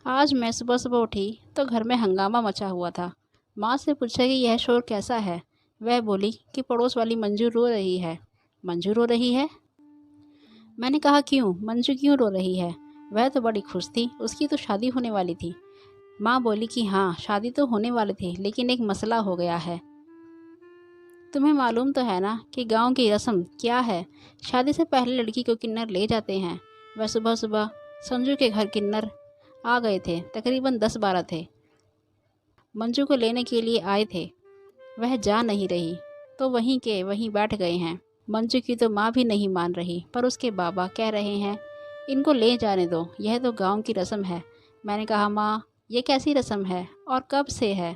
आज मैं सुबह सुबह उठी तो घर में हंगामा मचा हुआ था। माँ से पूछा कि यह शोर कैसा है। वह बोली कि पड़ोस वाली मंजू रो रही है। मंजू रो रही है? मैंने कहा क्यों, मंजू क्यों रो रही है? वह तो बड़ी खुश थी, उसकी तो शादी होने वाली थी। माँ बोली कि हाँ, शादी तो होने वाली थी, लेकिन एक मसला हो गया है। तुम्हें मालूम तो है ना कि गांव की रस्म क्या है। शादी से पहले लड़की को किन्नर ले जाते हैं। वह सुबह सुबह संजू के घर किन्नर आ गए थे, तकरीबन 10-12 थे। मंजू को लेने के लिए आए थे। वह जा नहीं रही तो वहीं के वहीं बैठ गए हैं। मंजू की तो माँ भी नहीं मान रही, पर उसके बाबा कह रहे हैं इनको ले जाने दो, यह तो गांव की रस्म है। मैंने कहा माँ, ये कैसी रस्म है और कब से है?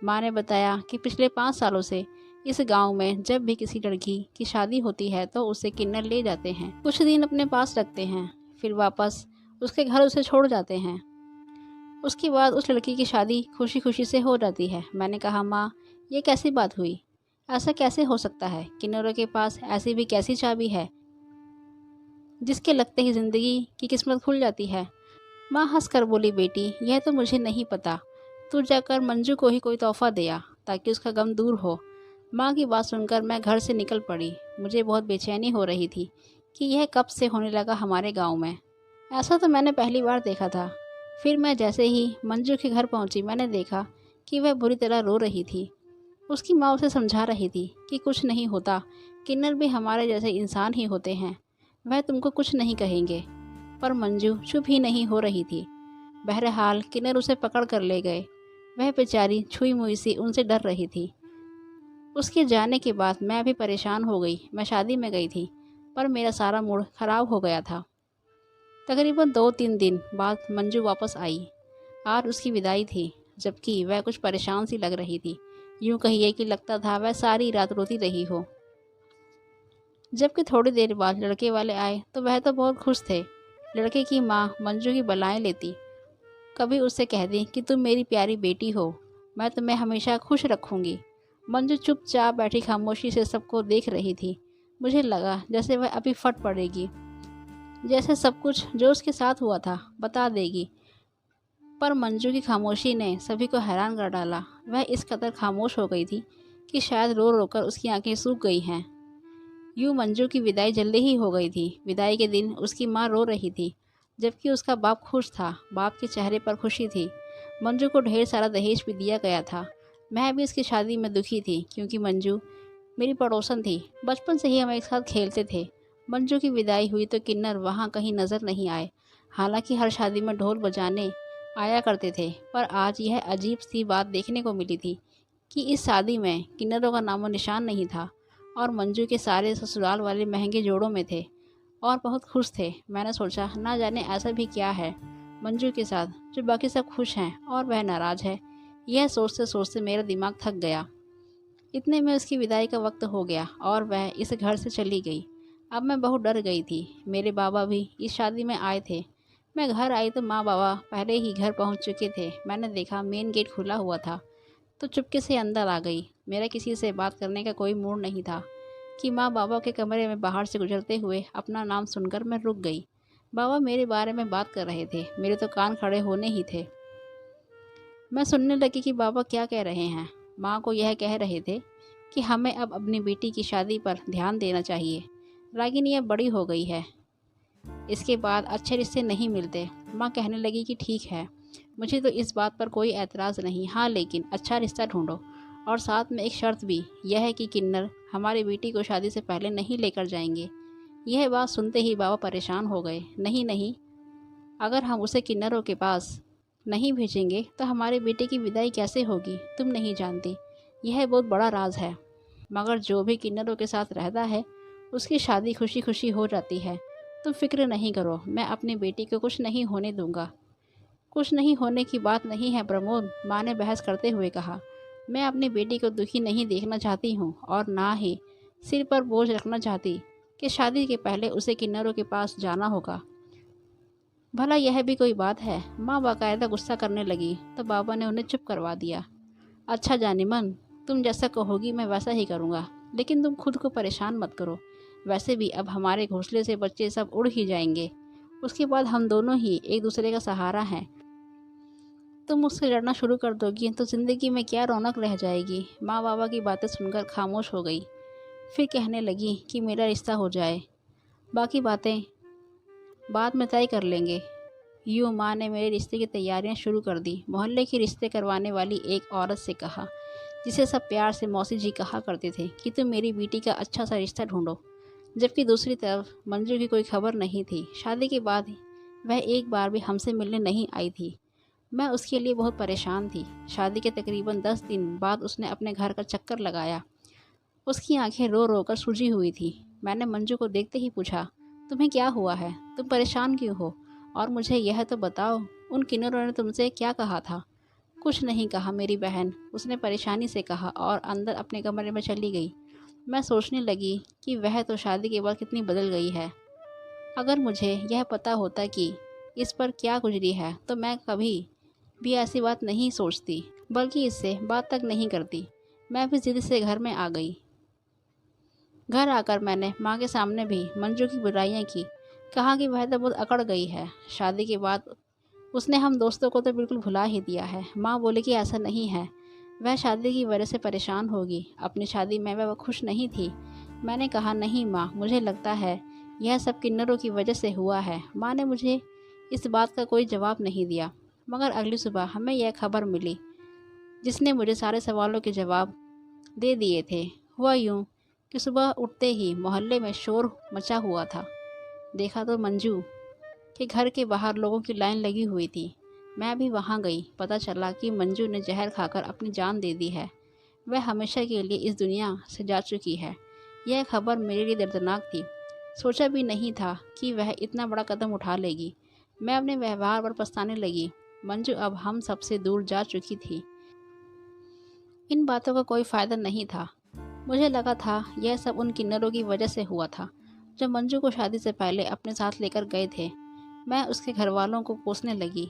माँ ने बताया कि पिछले 5 सालों से इस गांव में जब भी किसी लड़की की शादी होती है तो उसे किन्नर ले जाते हैं, कुछ दिन अपने पास रखते हैं, फिर वापस उसके घर उसे छोड़ जाते हैं। उसके बाद उस लड़की की शादी खुशी खुशी से हो जाती है। मैंने कहा माँ, ये कैसी बात हुई? ऐसा कैसे हो सकता है? किन्नरों के पास ऐसी भी कैसी चाबी है जिसके लगते ही जिंदगी की किस्मत खुल जाती है? माँ हंस कर बोली, बेटी यह तो मुझे नहीं पता, तू जाकर मंजू को ही कोई तोहफा दे आ ताकि उसका गम दूर हो। माँ की बात सुनकर मैं घर से निकल पड़ी। मुझे बहुत बेचैनी हो रही थी कि यह कब से होने लगा हमारे गांव में। ऐसा तो मैंने पहली बार देखा था। फिर मैं जैसे ही मंजू के घर पहुंची, मैंने देखा कि वह बुरी तरह रो रही थी। उसकी माँ उसे समझा रही थी कि कुछ नहीं होता, किन्नर भी हमारे जैसे इंसान ही होते हैं, वह तुमको कुछ नहीं कहेंगे। पर मंजू चुप ही नहीं हो रही थी। बहरहाल किन्नर उसे पकड़ कर ले गए। वह बेचारी छुई मुई सी उनसे डर रही थी। उसके जाने के बाद मैं भी परेशान हो गई। मैं शादी में गई थी, पर मेरा सारा मूड खराब हो गया था। तकरीबन 2-3 दिन बाद मंजू वापस आई। आज उसकी विदाई थी, जबकि वह कुछ परेशान सी लग रही थी। यूं कहिए कि लगता था वह सारी रात रोती रही हो। जबकि थोड़ी देर बाद लड़के वाले आए तो वह तो बहुत खुश थे। लड़के की माँ मंजू की बलाएं लेती, कभी उससे कह दी कि तुम मेरी प्यारी बेटी हो, मैं तुम्हें हमेशा खुश रखूंगी। मंजू चुपचाप बैठी खामोशी से सबको देख रही थी। मुझे लगा जैसे वह अभी फट पड़ेगी, जैसे सब कुछ जो उसके साथ हुआ था बता देगी। पर मंजू की खामोशी ने सभी को हैरान कर डाला। वह इस कदर खामोश हो गई थी कि शायद रो रो कर उसकी आंखें सूख गई हैं। यूं मंजू की विदाई जल्दी ही हो गई थी। विदाई के दिन उसकी माँ रो रही थी, जबकि उसका बाप खुश था। बाप के चेहरे पर खुशी थी। मंजू को ढेर सारा दहेज भी दिया गया था। मैं भी इसकी शादी में दुखी थी, क्योंकि मंजू मेरी पड़ोसन थी। बचपन से ही हम एक साथ खेलते थे। मंजू की विदाई हुई तो किन्नर वहाँ कहीं नज़र नहीं आए। हालांकि हर शादी में ढोल बजाने आया करते थे, पर आज यह अजीब सी बात देखने को मिली थी कि इस शादी में किन्नरों का नामो निशान नहीं था और मंजू के सारे ससुराल वाले महंगे जोड़ों में थे और बहुत खुश थे। मैंने सोचा ना जाने ऐसा भी क्या है मंजू के साथ जो बाकी सब खुश हैं और वह नाराज़ है। यह सोचते सोचते मेरा दिमाग थक गया। इतने में उसकी विदाई का वक्त हो गया और वह इस घर से चली गई। अब मैं बहुत डर गई थी। मेरे बाबा भी इस शादी में आए थे। मैं घर आई तो माँ बाबा पहले ही घर पहुंच चुके थे। मैंने देखा मेन गेट खुला हुआ था तो चुपके से अंदर आ गई। मेरा किसी से बात करने का कोई मूड नहीं था कि माँ बाबा के कमरे में बाहर से गुजरते हुए अपना नाम सुनकर मैं रुक गई। बाबा मेरे बारे में बात कर रहे थे, मेरे तो कान खड़े होने ही थे। मैं सुनने लगी कि बाबा क्या कह रहे हैं। माँ को यह कह रहे थे कि हमें अब अपनी बेटी की शादी पर ध्यान देना चाहिए। रागिनी अब बड़ी हो गई है, इसके बाद अच्छे रिश्ते नहीं मिलते। माँ कहने लगी कि ठीक है, मुझे तो इस बात पर कोई एतराज़ नहीं, हाँ लेकिन अच्छा रिश्ता ढूंढो, और साथ में एक शर्त भी, यह है कि किन्नर हमारी बेटी को शादी से पहले नहीं लेकर जाएंगे। यह बात सुनते ही बाबा परेशान हो गए। नहीं नहीं, अगर हम उसे किन्नरों के पास नहीं भेजेंगे तो हमारी बेटी की विदाई कैसे होगी? तुम नहीं जानती, यह बहुत बड़ा राज है। मगर जो भी किन्नरों के साथ रहता है उसकी शादी खुशी खुशी हो जाती है। तुम फिक्र नहीं करो, मैं अपनी बेटी को कुछ नहीं होने दूंगा। कुछ नहीं होने की बात नहीं है प्रमोद, माँ ने बहस करते हुए कहा। मैं अपनी बेटी को दुखी नहीं देखना चाहती हूँ और ना ही सिर पर बोझ रखना चाहती कि शादी के पहले उसे किन्नरों के पास जाना होगा। भला यह भी कोई बात है? माँ बाकायदा गुस्सा करने लगी तो बाबा ने उन्हें चुप करवा दिया। अच्छा जानी मन, तुम जैसा कहोगी मैं वैसा ही करूँगा, लेकिन तुम खुद को परेशान मत करो। वैसे भी अब हमारे घोंसले से बच्चे सब उड़ ही जाएंगे। उसके बाद हम दोनों ही एक दूसरे का सहारा हैं। तुम मुझसे लड़ना शुरू कर दोगी तो ज़िंदगी में क्या रौनक रह जाएगी। माँ बाबा की बातें सुनकर खामोश हो गई। फिर कहने लगी कि मेरा रिश्ता हो जाए, बाकी बातें बाद में तय कर लेंगे। यूँ माँ ने मेरे रिश्ते की तैयारियां शुरू कर दी। मोहल्ले की रिश्ते करवाने वाली एक औरत से कहा, जिसे सब प्यार से मौसी जी कहा करते थे, कि तुम मेरी बेटी का अच्छा सा रिश्ता ढूंढो। जबकि दूसरी तरफ मंजू की कोई खबर नहीं थी। शादी के बाद वह एक बार भी हमसे मिलने नहीं आई थी। मैं उसके लिए बहुत परेशान थी। शादी के तकरीबन 10 दिन बाद उसने अपने घर का चक्कर लगाया। उसकी आंखें रो रो कर सूजी हुई थी। मैंने मंजू को देखते ही पूछा, तुम्हें क्या हुआ है? तुम परेशान क्यों हो? और मुझे यह तो बताओ, उन किन्नरों ने तुमसे क्या कहा था? कुछ नहीं कहा मेरी बहन, उसने परेशानी से कहा और अंदर अपने कमरे में चली गई। मैं सोचने लगी कि वह तो शादी के बाद कितनी बदल गई है। अगर मुझे यह पता होता कि इस पर क्या गुजरी है तो मैं कभी भी ऐसी बात नहीं सोचती, बल्कि इससे बात तक नहीं करती। मैं भी जिद से घर में आ गई। घर आकर मैंने माँ के सामने भी मंजू की बुराइयां की। कहा कि वह तो बहुत अकड़ गई है। शादी के बाद उसने हम दोस्तों को तो बिल्कुल भुला ही दिया है। माँ बोली कि ऐसा नहीं है, वह शादी की वजह से परेशान होगी। अपनी शादी में वह खुश नहीं थी। मैंने कहा, नहीं माँ, मुझे लगता है यह सब किन्नरों की वजह से हुआ है। माँ ने मुझे इस बात का कोई जवाब नहीं दिया। मगर अगली सुबह हमें यह खबर मिली, जिसने मुझे सारे सवालों के जवाब दे दिए थे। हुआ यूँ कि सुबह उठते ही मोहल्ले में शोर मचा हुआ था। देखा तो मंजू के घर के बाहर लोगों की लाइन लगी हुई थी। मैं भी वहां गई। पता चला कि मंजू ने जहर खाकर अपनी जान दे दी है। वह हमेशा के लिए इस दुनिया से जा चुकी है। यह खबर मेरे लिए दर्दनाक थी। सोचा भी नहीं था कि वह इतना बड़ा कदम उठा लेगी। मैं अपने व्यवहार पर पछताने लगी। मंजू अब हम सबसे दूर जा चुकी थी। इन बातों का कोई फायदा नहीं था। मुझे लगा था यह सब उन किन्नरों की वजह से हुआ था, जो मंजू को शादी से पहले अपने साथ लेकर गए थे। मैं उसके घर वालों को कोसने लगी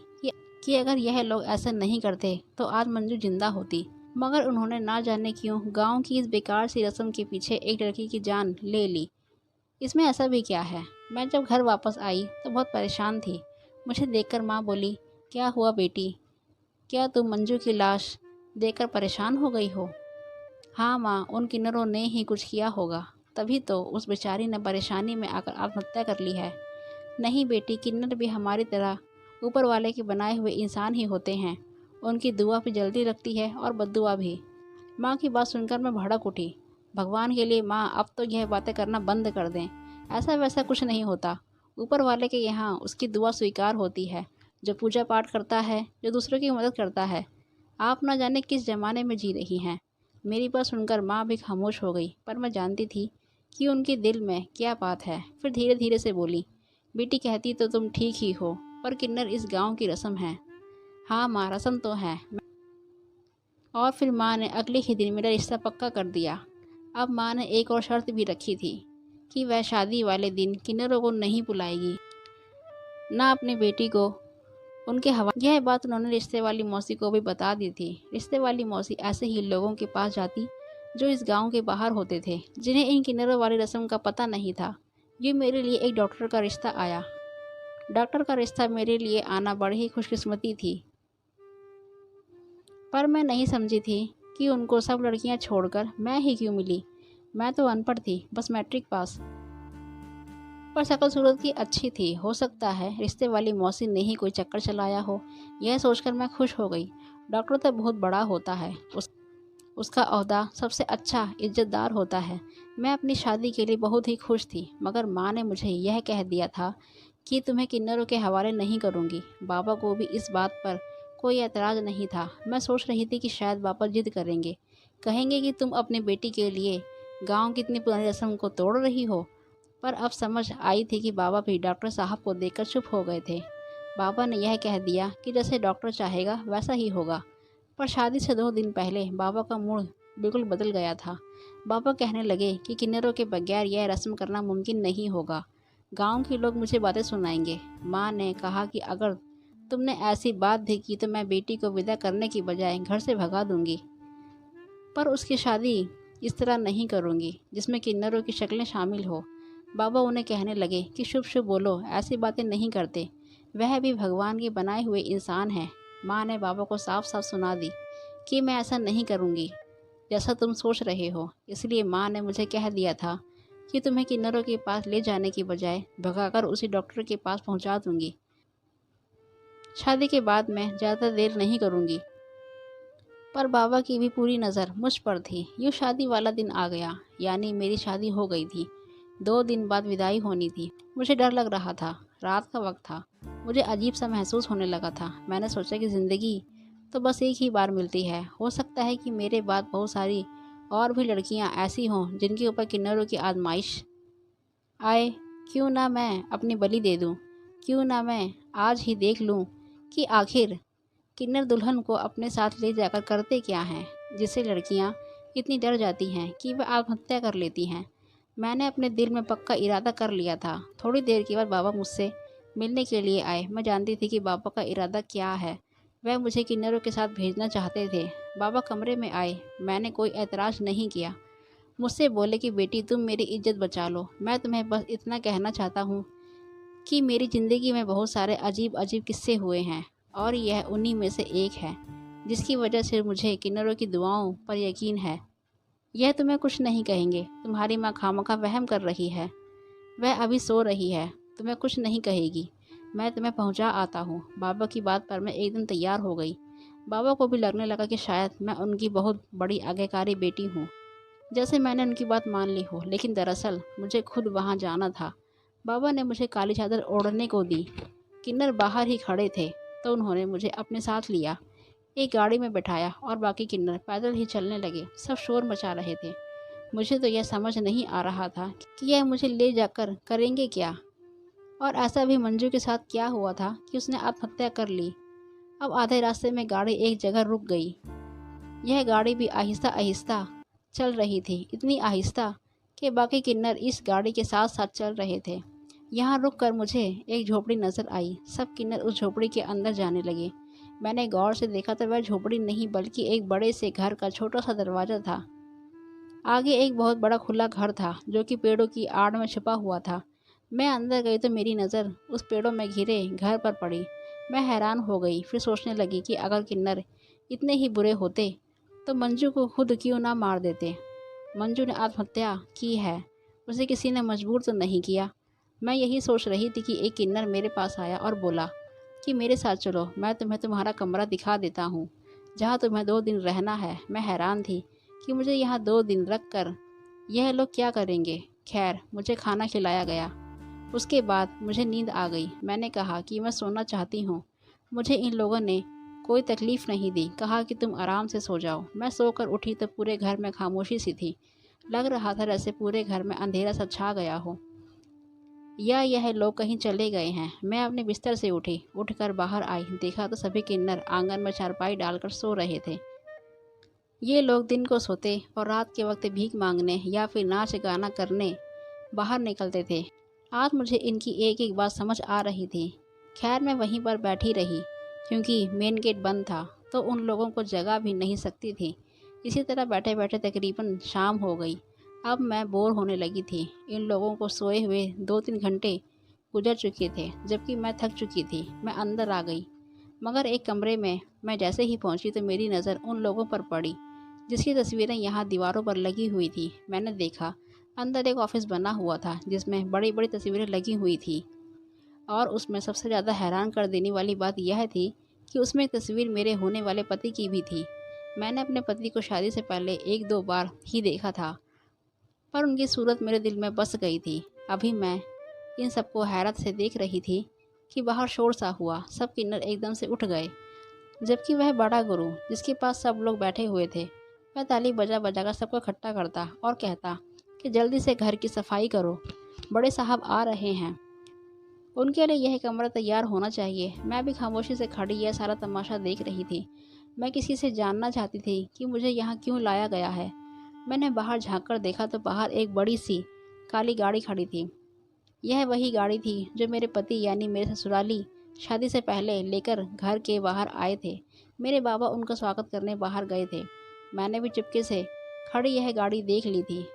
कि अगर यह लोग ऐसा नहीं करते तो आज मंजू जिंदा होती। मगर उन्होंने ना जाने क्यों गांव की इस बेकार सी रस्म के पीछे एक लड़की की जान ले ली। इसमें ऐसा भी क्या है? मैं जब घर वापस आई तो बहुत परेशान थी। मुझे देखकर माँ बोली, क्या हुआ बेटी? क्या तुम मंजू की लाश देखकर परेशान हो गई हो? हाँ माँ, उन किन्नरों ने ही कुछ किया होगा, तभी तो उस बेचारी ने परेशानी में आकर आत्महत्या कर ली है। नहीं बेटी, किन्नर भी हमारी तरह ऊपर वाले के बनाए हुए इंसान ही होते हैं। उनकी दुआ भी जल्दी लगती है और बद्दुआ भी। माँ की बात सुनकर मैं भड़क उठी। भगवान के लिए माँ, अब तो यह बातें करना बंद कर दें। ऐसा वैसा कुछ नहीं होता। ऊपर वाले के यहाँ उसकी दुआ स्वीकार होती है। जो पूजा पाठ करता है, जो दूसरों की मदद करता है। आप ना जाने किस ज़माने में जी रही हैं। मेरी बात सुनकर माँ भी खामोश हो गई, पर मैं जानती थी कि उनके दिल में क्या बात है। फिर धीरे धीरे से बोली, बेटी कहती तो तुम ठीक ही हो, पर किन्नर इस गांव की रस्म है। हाँ माँ, रस्म तो है। और फिर माँ ने अगले ही दिन मेरा रिश्ता पक्का कर दिया। अब माँ ने एक और शर्त भी रखी थी कि वह शादी वाले दिन किन्नरों को नहीं बुलाएगी, ना अपनी बेटी को उनके हवाले। यह बात उन्होंने रिश्ते वाली मौसी को भी बता दी थी। रिश्ते वाली मौसी ऐसे ही लोगों के पास जाती जो इस गांव के बाहर होते थे, जिन्हें इन किन्नरों वाली रस्म का पता नहीं था। ये मेरे लिए एक डॉक्टर का रिश्ता आया। डॉक्टर का रिश्ता मेरे लिए आना बड़ी ही खुशकिस्मती थी। पर मैं नहीं समझी थी कि उनको सब लड़कियां छोड़कर मैं ही क्यों मिली। मैं तो अनपढ़ थी, बस मैट्रिक पास, पर शक्ल सूरत की अच्छी थी। हो सकता है रिश्ते वाली मौसी ने ही कोई चक्कर चलाया हो। यह सोचकर मैं खुश हो गई। डॉक्टर तो बहुत बड़ा होता है, उसका ओहदा सबसे अच्छा इज्जतदार होता है। मैं अपनी शादी के लिए बहुत ही खुश थी। मगर माँ ने मुझे यह कह दिया था कि तुम्हें किन्नरों के हवाले नहीं करूँगी। बाबा को भी इस बात पर कोई एतराज़ नहीं था। मैं सोच रही थी कि शायद बाबा जिद करेंगे, कहेंगे कि तुम अपनी बेटी के लिए गांव की इतनी पुरानी रस्म को तोड़ रही हो। पर अब समझ आई थी कि बाबा भी डॉक्टर साहब को देखकर चुप हो गए थे। बाबा ने यह कह दिया कि जैसे डॉक्टर चाहेगा वैसा ही होगा। पर शादी से 2 दिन पहले बाबा का मूड बिल्कुल बदल गया था। बाबा कहने लगे कि किन्नरों के बगैर यह रस्म करना मुमकिन नहीं होगा। गांव के लोग मुझे बातें सुनाएंगे। माँ ने कहा कि अगर तुमने ऐसी बात भी की तो मैं बेटी को विदा करने की बजाय घर से भगा दूंगी। पर उसकी शादी इस तरह नहीं करूंगी जिसमें किन्नरों की शक्लें शामिल हो। बाबा उन्हें कहने लगे कि शुभ शुभ बोलो, ऐसी बातें नहीं करते। वह भी भगवान के बनाए हुए इंसान हैं। माँ ने बाबा को साफ साफ सुना दी कि मैं ऐसा नहीं करूँगी जैसा तुम सोच रहे हो। इसलिए माँ ने मुझे कह दिया था कि तुम्हें किन्नरों के पास ले जाने की बजाय भगाकर उसी डॉक्टर के पास पहुँचा दूँगी। शादी के बाद मैं ज़्यादा देर नहीं करूँगी। पर बाबा की भी पूरी नज़र मुझ पर थी। यूँ शादी वाला दिन आ गया, यानी मेरी शादी हो गई थी। 2 दिन बाद विदाई होनी थी। मुझे डर लग रहा था। रात का वक्त था। मुझे अजीब सा महसूस होने लगा था। मैंने सोचा कि ज़िंदगी तो बस एक ही बार मिलती है। हो सकता है कि मेरे बाद बहुत सारी और भी लड़कियां ऐसी हों जिनके ऊपर किन्नरों की आजमाइश आए। क्यों ना मैं अपनी बलि दे दूं? क्यों ना मैं आज ही देख लूं कि आखिर किन्नर दुल्हन को अपने साथ ले जाकर करते क्या हैं, जिससे लड़कियां इतनी डर जाती हैं कि वह आत्महत्या कर लेती हैं। मैंने अपने दिल में पक्का इरादा कर लिया था। थोड़ी देर के बाद बाबा मुझसे मिलने के लिए आए। मैं जानती थी कि बाबा का इरादा क्या है। वह मुझे किन्नरों के साथ भेजना चाहते थे। बाबा कमरे में आए। मैंने कोई ऐतराज़ नहीं किया। मुझसे बोले कि बेटी, तुम मेरी इज्जत बचा लो। मैं तुम्हें बस इतना कहना चाहता हूँ कि मेरी ज़िंदगी में बहुत सारे अजीब अजीब किस्से हुए हैं और यह उन्हीं में से एक है जिसकी वजह से मुझे किन्नरों की दुआओं पर यकीन है। यह तुम्हें कुछ नहीं कहेंगे। तुम्हारी माँ खामखा वहम कर रही है। वह अभी सो रही है। तुम्हें कुछ नहीं कहेगी। मैं तुम्हें पहुंचा आता हूँ। बाबा की बात पर मैं एकदम तैयार हो गई। बाबा को भी लगने लगा कि शायद मैं उनकी बहुत बड़ी आज्ञाकारी बेटी हूँ, जैसे मैंने उनकी बात मान ली हो। लेकिन दरअसल मुझे खुद वहाँ जाना था। बाबा ने मुझे काली चादर ओढ़ने को दी। किन्नर बाहर ही खड़े थे तो उन्होंने मुझे अपने साथ लिया, एक गाड़ी में बैठाया और बाकी किन्नर पैदल ही चलने लगे। सब शोर मचा रहे थे। मुझे तो यह समझ नहीं आ रहा था कि यह मुझे ले जाकर करेंगे क्या। और ऐसा भी मंजू के साथ क्या हुआ था कि उसने आत्महत्या कर ली। अब आधे रास्ते में गाड़ी एक जगह रुक गई। यह गाड़ी भी आहिस्ता आहिस्ता चल रही थी, इतनी आहिस्ता कि बाकी किन्नर इस गाड़ी के साथ साथ चल रहे थे। यहाँ रुक कर मुझे एक झोपड़ी नजर आई। सब किन्नर उस झोपड़ी के अंदर जाने लगे। मैंने गौर से देखा तो वह झोपड़ी नहीं बल्कि एक बड़े से घर का छोटा सा दरवाज़ा था। आगे एक बहुत बड़ा खुला घर था जो कि पेड़ों की आड़ में छुपा हुआ था। मैं अंदर गई तो मेरी नज़र उस पेड़ों में घिरे घर पर पड़ी। मैं हैरान हो गई। फिर सोचने लगी कि अगर किन्नर इतने ही बुरे होते तो मंजू को खुद क्यों ना मार देते। मंजू ने आत्महत्या की है, उसे किसी ने मजबूर तो नहीं किया। मैं यही सोच रही थी कि एक किन्नर मेरे पास आया और बोला कि मेरे साथ चलो, मैं तुम्हें तुम्हारा कमरा दिखा देता हूँ जहाँ तुम्हें 2 दिन रहना है। मैं हैरान थी कि मुझे यहाँ 2 दिन रख कर यह लोग क्या करेंगे। खैर, मुझे खाना खिलाया गया। उसके बाद मुझे नींद आ गई। मैंने कहा कि मैं सोना चाहती हूँ। मुझे इन लोगों ने कोई तकलीफ़ नहीं दी। कहा कि तुम आराम से सो जाओ। मैं सोकर उठी तो पूरे घर में खामोशी सी थी। लग रहा था जैसे पूरे घर में अंधेरा सा छा गया हो या यह लोग कहीं चले गए हैं। मैं अपने बिस्तर से उठी, उठकर बाहर आई। देखा तो सभी किन्नर आंगन में चारपाई डालकर सो रहे थे। ये लोग दिन को सोते और रात के वक्त भीख मांगने या फिर नाच गाना करने बाहर निकलते थे। आज मुझे इनकी एक एक बात समझ आ रही थी। खैर, मैं वहीं पर बैठी रही क्योंकि मेन गेट बंद था तो उन लोगों को जगा भी नहीं सकती थी। इसी तरह बैठे बैठे तकरीबन शाम हो गई। अब मैं बोर होने लगी थी। इन लोगों को सोए हुए 2-3 घंटे गुजर चुके थे जबकि मैं थक चुकी थी। मैं अंदर आ गई, मगर एक कमरे में मैं जैसे ही पहुंची तो मेरी नज़र उन लोगों पर पड़ी जिसकी तस्वीरें यहाँ दीवारों पर लगी हुई थी। मैंने देखा अंदर एक ऑफिस बना हुआ था जिसमें बड़ी बड़ी तस्वीरें लगी हुई थी और उसमें सबसे ज़्यादा हैरान कर देने वाली बात यह थी कि उसमें एक तस्वीर मेरे होने वाले पति की भी थी। मैंने अपने पति को शादी से पहले 1-2 बार ही देखा था, पर उनकी सूरत मेरे दिल में बस गई थी। अभी मैं इन सबको हैरत से देख रही थी कि बाहर शोर सा हुआ। सब किन्नर एकदम से उठ गए, जबकि वह बड़ा गुरु जिसके पास सब लोग बैठे हुए थे वह ताली बजा बजा कर सबको इकट्ठा करता और कहता कि जल्दी से घर की सफाई करो, बड़े साहब आ रहे हैं। उनके लिए यह कमरा तैयार होना चाहिए। मैं भी खामोशी से खड़ी यह सारा तमाशा देख रही थी। मैं किसी से जानना चाहती थी कि मुझे यहाँ क्यों लाया गया है। मैंने बाहर झाँक कर देखा तो बाहर एक बड़ी सी काली गाड़ी खड़ी थी। यह वही गाड़ी थी जो मेरे पति यानी मेरे ससुराली शादी से पहले लेकर घर के बाहर आए थे। मेरे बाबा उनका स्वागत करने बाहर गए थे। मैंने भी चुपके से खड़ी यह गाड़ी देख ली थी।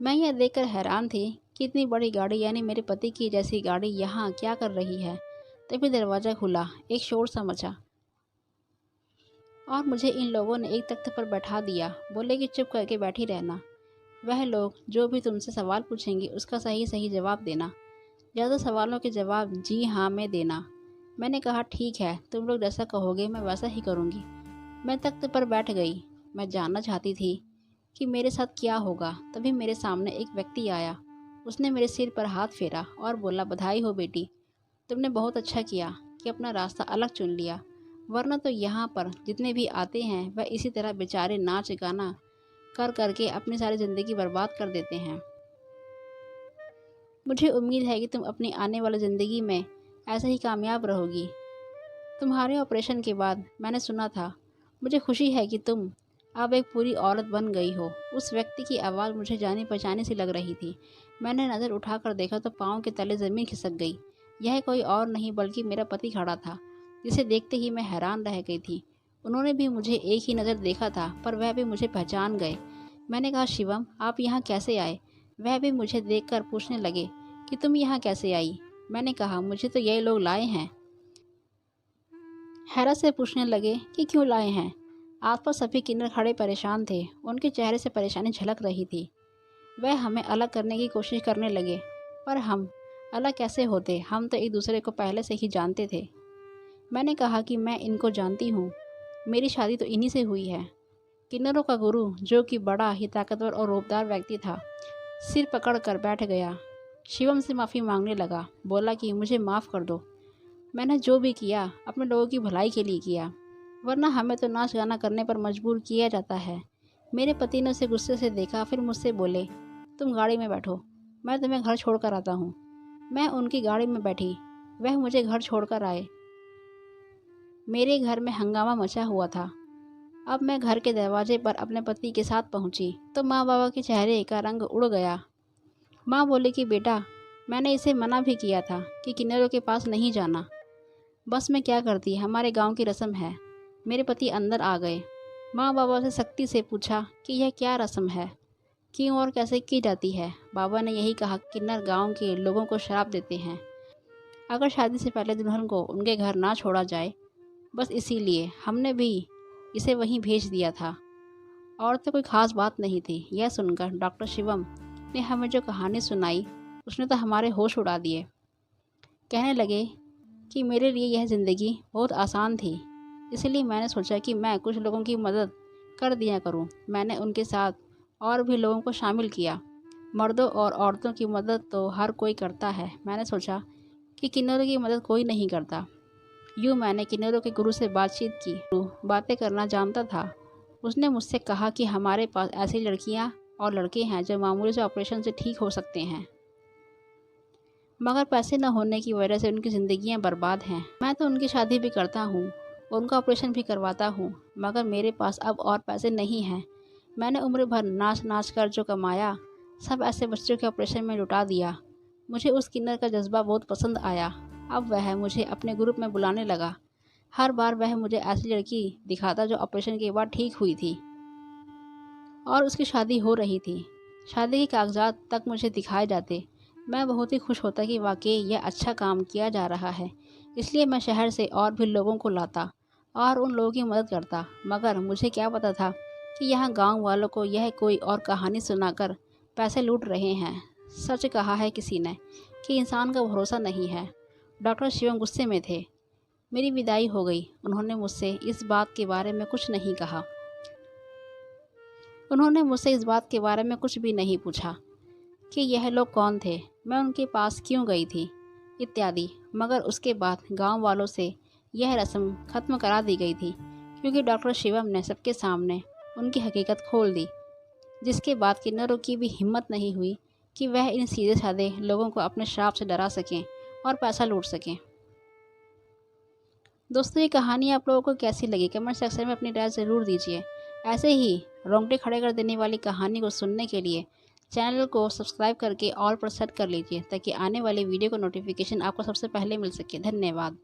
मैं यह देखकर हैरान थी कि इतनी बड़ी गाड़ी यानी मेरे पति की जैसी गाड़ी यहाँ क्या कर रही है। तभी दरवाज़ा खुला, एक शोर सा मचा। और मुझे इन लोगों ने एक तख्त पर बैठा दिया। बोले कि चुप करके बैठी रहना। वह लोग जो भी तुमसे सवाल पूछेंगे उसका सही सही जवाब देना। ज़्यादा सवालों के जवाब जी हाँ में देना। मैंने कहा ठीक है, तुम लोग जैसा कहोगे मैं वैसा ही करूँगी। मैं तख्त पर बैठ गई। मैं जानना चाहती थी कि मेरे साथ क्या होगा। तभी मेरे सामने एक व्यक्ति आया। उसने मेरे सिर पर हाथ फेरा और बोला, बधाई हो बेटी, तुमने बहुत अच्छा किया कि अपना रास्ता अलग चुन लिया, वरना तो यहाँ पर जितने भी आते हैं वह इसी तरह बेचारे नाच गाना कर करके अपनी सारी ज़िंदगी बर्बाद कर देते हैं। मुझे उम्मीद है कि तुम अपनी आने वाली ज़िंदगी में ऐसे ही कामयाब रहोगी। तुम्हारे ऑपरेशन के बाद मैंने सुना था। मुझे खुशी है कि तुम अब एक पूरी औरत बन गई हो। उस व्यक्ति की आवाज़ मुझे जानी पहचानी सी लग रही थी। मैंने नज़र उठाकर देखा तो पाँव के तले ज़मीन खिसक गई। यह कोई और नहीं बल्कि मेरा पति खड़ा था, जिसे देखते ही मैं हैरान रह गई थी। उन्होंने भी मुझे एक ही नज़र देखा था, पर वह भी मुझे पहचान गए। मैंने कहा, शिवम, आप यहाँ कैसे आए? वह भी मुझे देखकर पूछने लगे कि तुम यहाँ कैसे आई? मैंने कहा, मुझे तो ये लोग लाए हैं। हैरत से पूछने लगे कि क्यों लाए हैं? आसपास सभी किन्नर खड़े परेशान थे। उनके चेहरे से परेशानी झलक रही थी। वह हमें अलग करने की कोशिश करने लगे, पर हम अलग कैसे होते? हम तो एक दूसरे को पहले से ही जानते थे। मैंने कहा कि मैं इनको जानती हूँ, मेरी शादी तो इन्हीं से हुई है। किन्नरों का गुरु, जो कि बड़ा ही ताकतवर और रौबदार व्यक्ति था, सिर पकड़ कर बैठ गया। शिवम से माफ़ी मांगने लगा। बोला कि मुझे माफ़ कर दो, मैंने जो भी किया अपने लोगों की भलाई के लिए किया, वरना हमें तो नाच गाना करने पर मजबूर किया जाता है। मेरे पति ने उसे गुस्से से देखा, फिर मुझसे बोले, तुम गाड़ी में बैठो, मैं तुम्हें घर छोड़कर आता हूँ। मैं उनकी गाड़ी में बैठी। वह मुझे घर छोड़कर आए। मेरे घर में हंगामा मचा हुआ था। अब मैं घर के दरवाजे पर अपने पति के साथ पहुंची तो माँ बाबा के चेहरे का रंग उड़ गया। माँ बोली कि बेटा, मैंने इसे मना भी किया था कि किन्नरों के पास नहीं जाना। बस मैं क्या करती, हमारे गांव की रस्म है। मेरे पति अंदर आ गए। माँ बाबा से सख्ती से पूछा कि यह क्या रस्म है, क्यों और कैसे की जाती है। बाबा ने यही कहा, किन्नर गांव के लोगों को श्राप देते हैं अगर शादी से पहले दुल्हन को उनके घर ना छोड़ा जाए। बस इसीलिए हमने भी इसे वहीं भेज दिया था, और तो कोई ख़ास बात नहीं थी। यह सुनकर डॉक्टर शिवम ने हमें जो कहानी सुनाई उसने तो हमारे होश उड़ा दिए। कहने लगे कि मेरे लिए यह ज़िंदगी बहुत आसान थी, इसलिए मैंने सोचा कि मैं कुछ लोगों की मदद कर दिया करूं। मैंने उनके साथ और भी लोगों को शामिल किया। मर्दों और औरतों की मदद तो हर कोई करता है। मैंने सोचा कि किन्नरों की मदद कोई नहीं करता। यूँ मैंने किन्नरों के गुरु से बातचीत की। बातें करना जानता था। उसने मुझसे कहा कि हमारे पास ऐसी लड़कियां और लड़के हैं जो मामूली से ऑपरेशन से ठीक हो सकते हैं, मगर पैसे न होने की वजह से उनकी ज़िंदगियां बर्बाद हैं। मैं तो उनकी शादी भी करता हूँ, उनका ऑपरेशन भी करवाता हूँ, मगर मेरे पास अब और पैसे नहीं हैं। मैंने उम्र भर नाच नाच कर जो कमाया सब ऐसे बच्चों के ऑपरेशन में लुटा दिया। मुझे उस किन्नर का जज्बा बहुत पसंद आया। अब वह मुझे अपने ग्रुप में बुलाने लगा। हर बार वह मुझे ऐसी लड़की दिखाता जो ऑपरेशन के बाद ठीक हुई थी और उसकी शादी हो रही थी। शादी के कागजात तक मुझे दिखाए जाते। मैं बहुत ही खुश होता कि वाकई यह अच्छा काम किया जा रहा है। इसलिए मैं शहर से और भी लोगों को लाता और उन लोगों की मदद करता। मगर मुझे क्या पता था कि यहाँ गांव वालों को यह कोई और कहानी सुनाकर पैसे लूट रहे हैं। सच कहा है किसी ने कि इंसान का भरोसा नहीं है। डॉक्टर शिवम गुस्से में थे। मेरी विदाई हो गई। उन्होंने मुझसे इस बात के बारे में कुछ नहीं कहा। उन्होंने मुझसे इस बात के बारे में कुछ भी नहीं पूछा कि यह लोग कौन थे, मैं उनके पास क्यों गई थी, इत्यादि। मगर उसके बाद गांव वालों से यह रस्म ख़त्म करा दी गई थी, क्योंकि डॉक्टर शिवम ने सबके सामने उनकी हकीकत खोल दी, जिसके बाद किन्नरों की भी हिम्मत नहीं हुई कि वह इन सीधे साधे लोगों को अपने श्राप से डरा सकें और पैसा लूट सकें। दोस्तों, ये कहानी आप लोगों को कैसी लगी? कमेंट सेक्शन में अपनी राय ज़रूर दीजिए। ऐसे ही रोंगटे खड़े कर देने वाली कहानी को सुनने के लिए चैनल को सब्सक्राइब करके ऑल पर सेट कर लीजिए, ताकि आने वाली वीडियो का नोटिफिकेशन आपको सबसे पहले मिल सके। धन्यवाद।